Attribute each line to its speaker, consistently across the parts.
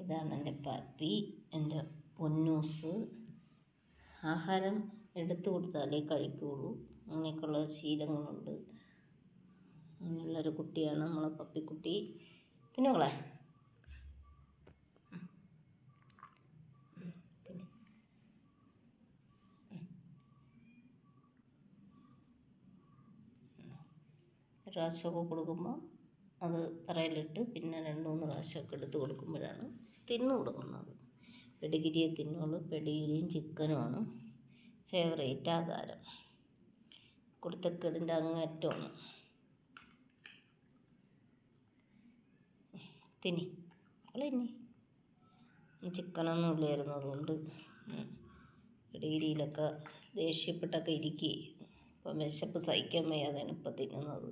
Speaker 1: ഇതാണ് എൻ്റെ പപ്പി, എൻ്റെ പൊന്നൂസ്. ആഹാരം എടുത്തു കൊടുത്താലേ കഴിക്കുകയുള്ളൂ, അങ്ങനെയൊക്കെയുള്ള ശീലങ്ങളുണ്ട്. അങ്ങനെയുള്ളൊരു കുട്ടിയാണ് നമ്മളെ പപ്പിക്കുട്ടി. തിന്നോളെ. ഒരു പ്രാവശ്യമൊക്കെ കൊടുക്കുമ്പോൾ അത് തറയിലിട്ട് പിന്നെ 2-3 പ്രാവശ്യമൊക്കെ എടുത്ത് കൊടുക്കുമ്പോഴാണ് തിന്നു കൊടുക്കുന്നത്. പെഡിഗിരിയെ തിന്നുള്ളൂ. പെഡിഗിരിയും ചിക്കനുമാണ് ഫേവറേറ്റ് ആഹാരം. കുരുത്തക്കേടിൻ്റെ അങ്ങേറ്റമാണ്. തിന്നി അവളിന്നി ചിക്കനൊന്നും ഇല്ലായിരുന്നു, അതുകൊണ്ട് പെഡിഗിരിയിലൊക്കെ ദേഷ്യപ്പെട്ടൊക്കെ ഇരിക്കുകയും ഇപ്പം വിശപ്പ് സഹിക്കാൻ വയ്യാതെയാണ് ഇപ്പം തിന്നുന്നത്.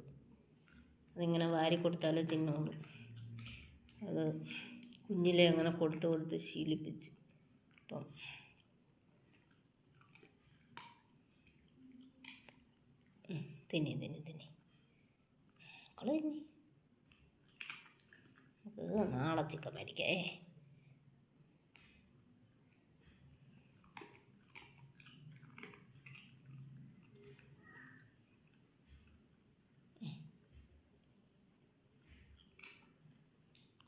Speaker 1: അതിങ്ങനെ വാരി കൊടുത്താലേ തിന്നുള്ളൂ. അത് കുഞ്ഞിലെ അങ്ങനെ കൊടുത്ത് ശീലിപ്പിച്ച് ഇപ്പം തിന്നി മക്കള് തിന്നി. നമുക്ക് നാളെ ചിക്കൻ മേടിക്കേ.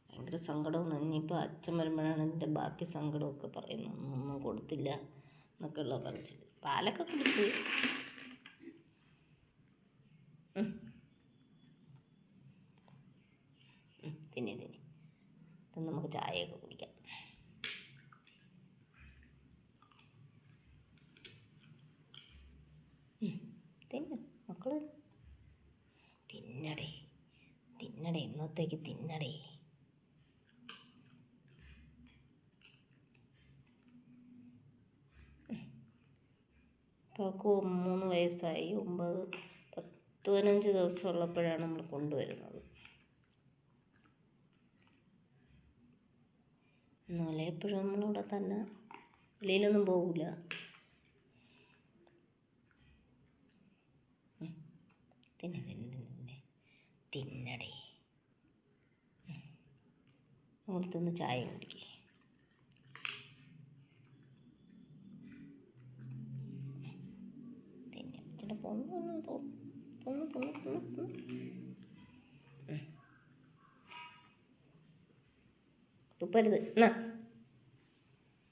Speaker 1: ഭയങ്കര സങ്കടമാണ്. ഇനിയിപ്പോൾ അച്ഛൻ വരുമ്പോഴാണ് ഇതിൻ്റെ ബാക്കി സങ്കടമൊക്കെ പറയുന്നത്. ഒന്നും കൊടുത്തില്ല എന്നൊക്കെയുള്ള പറച്ചിൽ. പാലൊക്കെ കുടിച്ച് തിന്നി ഇപ്പം നമുക്ക് ചായയൊക്കെ കുടിക്കാം. തിന്ന മക്കള് തിന്നടേ ഇന്നത്തേക്ക് തിന്നടേ. ഇപ്പോൾ 3 വയസ്സായി. 9-15 ദിവസം ഉള്ളപ്പോഴാണ് നമ്മൾ കൊണ്ടുവരുന്നത്. എന്നാലേ എപ്പോഴും നമ്മളിവിടെ തന്നെ, വെളിയിലൊന്നും പോകില്ല. തിന്നടേ. നമ്മളടുത്തൊന്ന് ചായ കുടിക്കേ. തുപ്പരുത്. എന്നാ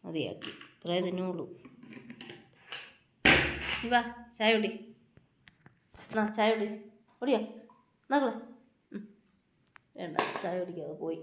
Speaker 1: മതിയാക്കി, ഇത്രേ തിന്നുള്ളൂ. വാ ചായ കുടി. എന്നാ ചായ കുടി. ഓടിയോ എന്നാ വേണ്ട, ചായ കുടിക്കാതെ പോയി.